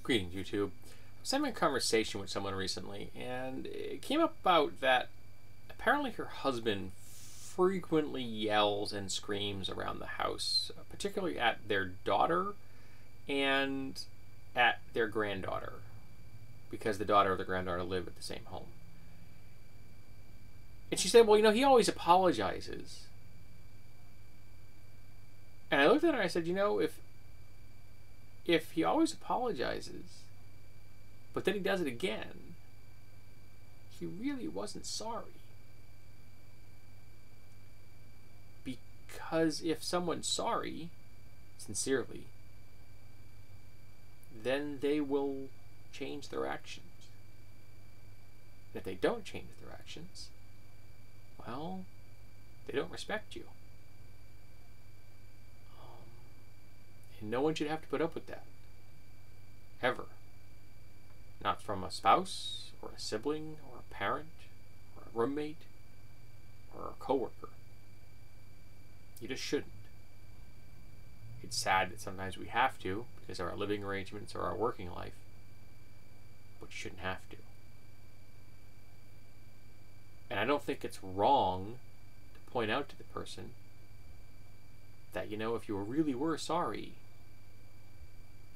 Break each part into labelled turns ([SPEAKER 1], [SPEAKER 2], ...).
[SPEAKER 1] Greetings, YouTube. I was having a conversation with someone recently, and it came up about that apparently her husband frequently yells and screams around the house, particularly at their daughter and at their granddaughter, because the daughter or the granddaughter live at the same home. And she said, well, he always apologizes. And I looked at her and I said, if he always apologizes, but then he does it again, he really wasn't sorry. Because if someone's sorry, sincerely, then they will change their actions. And if they don't change their actions, well, they don't respect you. And no one should have to put up with that. Ever. Not from a spouse, or a sibling, or a parent, or a roommate, or a coworker. You just shouldn't. It's sad that sometimes we have to, because of our living arrangements or our working life, but you shouldn't have to. And I don't think it's wrong to point out to the person that, if you really were sorry,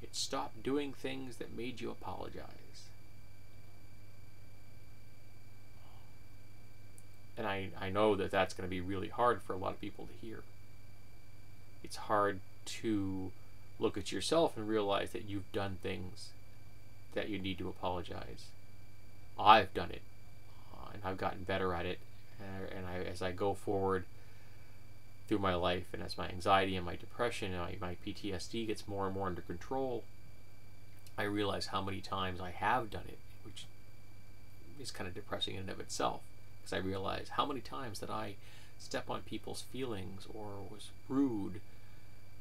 [SPEAKER 1] you'd stop doing things that made you apologize. And I know that that's going to be really hard for a lot of people to hear. It's hard to look at yourself and realize that you've done things that you need to apologize. I've done it, and I've gotten better at it. And as I go forward through my life, and as my anxiety and my depression and my PTSD gets more and more under control, I realize how many times I have done it, which is kind of depressing in and of itself, because I realize how many times that I step on people's feelings or was rude,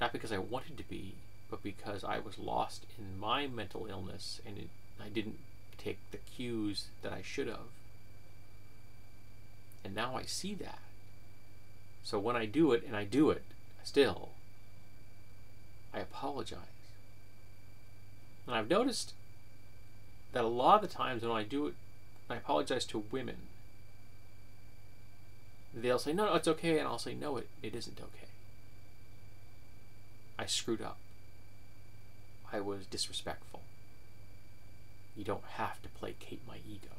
[SPEAKER 1] not because I wanted to be, but because I was lost in my mental illness and I didn't take the cues that I should have. And now I see that. So when I do it, and I do it still, I apologize. And I've noticed that a lot of the times when I do it, I apologize to women. They'll say, no, it's okay, and I'll say, no, it isn't okay. I screwed up. I was disrespectful. You don't have to placate my ego.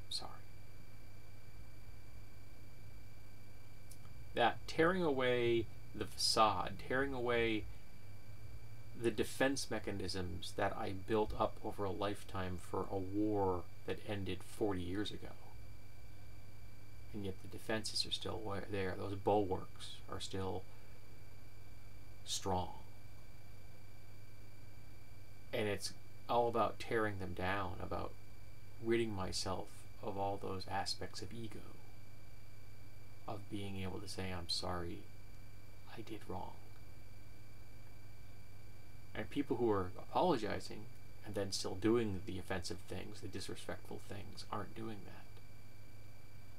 [SPEAKER 1] I'm sorry. That tearing away the facade, tearing away the defense mechanisms that I built up over a lifetime for a war that ended 40 years ago. And yet the defenses are still there. Those bulwarks are still strong. And it's all about tearing them down, about ridding myself of all those aspects of ego, of being able to say, I'm sorry, I did wrong. And people who are apologizing and then still doing the offensive things, the disrespectful things, aren't doing that.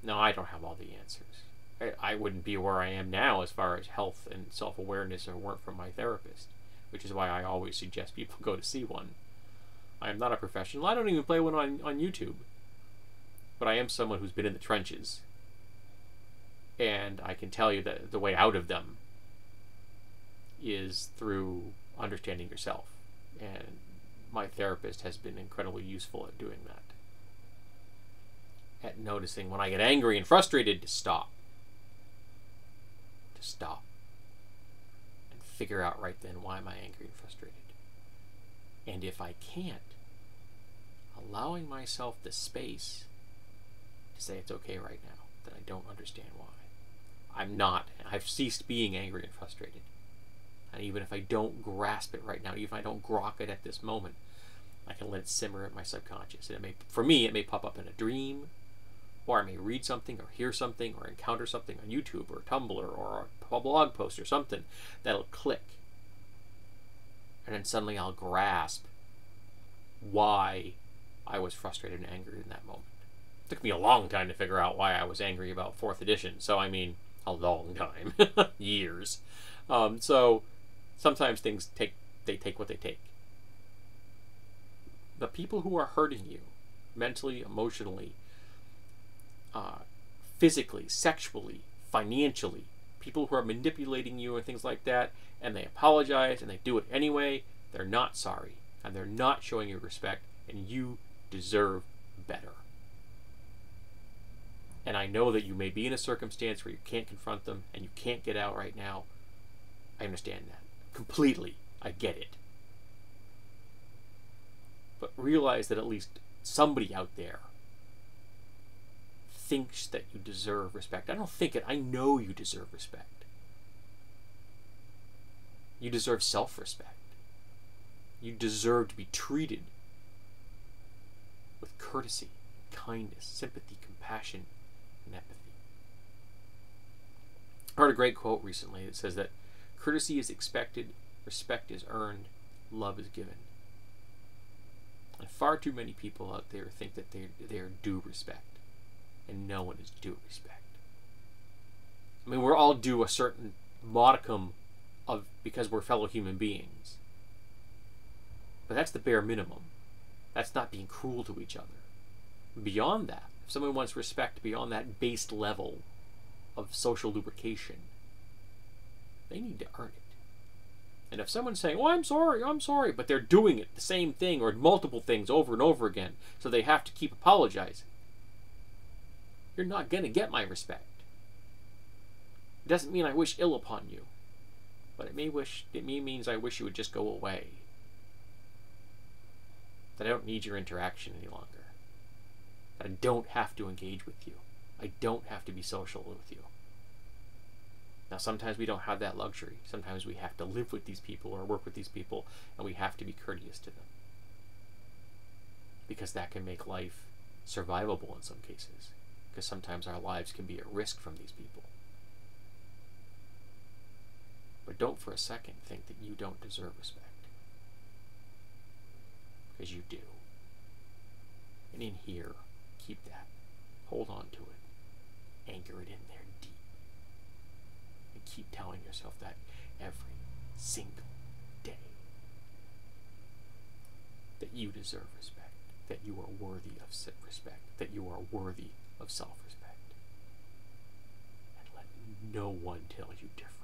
[SPEAKER 1] No, I don't have all the answers. I wouldn't be where I am now as far as health and self-awareness if it weren't from my therapist, which is why I always suggest people go to see one. I am not a professional. I don't even play one on YouTube. But I am someone who's been in the trenches. And I can tell you that the way out of them is through understanding yourself. And my therapist has been incredibly useful at doing that. At noticing when I get angry and frustrated to stop. To stop. And figure out right then, why am I angry and frustrated? And if I can't, allowing myself the space to say it's okay right now, that I don't understand why. I've ceased being angry and frustrated. And even if I don't grasp it right now, even if I don't grok it at this moment, I can let it simmer in my subconscious. And for me, it may pop up in a dream, or I may read something, or hear something, or encounter something on YouTube, or Tumblr, or a blog post, or something that'll click. And then suddenly I'll grasp why I was frustrated and angry in that moment. It took me a long time to figure out why I was angry about 4th edition. So, I mean, a long time. Years. So, sometimes things take what they take. The people who are hurting you, mentally, emotionally, physically, sexually, financially, people who are manipulating you and things like that, and they apologize and they do it anyway, they're not sorry, and they're not showing you respect, and you deserve better. And I know that you may be in a circumstance where you can't confront them and you can't get out right now. I understand that completely. I get it. But realize that at least somebody out there thinks that you deserve respect. I don't think it. I know you deserve respect. You deserve self-respect. You deserve to be treated with courtesy, kindness, sympathy, compassion, and empathy. I heard a great quote recently that says that courtesy is expected, respect is earned, love is given. And far too many people out there think that they are due respect, and no one is due respect. I mean, we're all due a certain modicum of, because we're fellow human beings. But that's the bare minimum. That's not being cruel to each other. Beyond that, if someone wants respect beyond that base level of social lubrication, they need to earn it. And if someone's saying, oh, I'm sorry, but they're doing it, the same thing or multiple things over and over again, so they have to keep apologizing, you're not going to get my respect. It doesn't mean I wish ill upon you, but it means I wish you would just go away. That I don't need your interaction any longer. That I don't have to engage with you. I don't have to be social with you. Now, sometimes we don't have that luxury. Sometimes we have to live with these people or work with these people, and we have to be courteous to them. Because that can make life survivable in some cases. Because sometimes our lives can be at risk from these people. But don't for a second think that you don't deserve respect. Because you do. And in here, keep that. Hold on to it. Anchor it in there deep. And keep telling yourself that every single day. That you deserve respect. That you are worthy of respect. That you are worthy of self-respect. And let no one tell you different.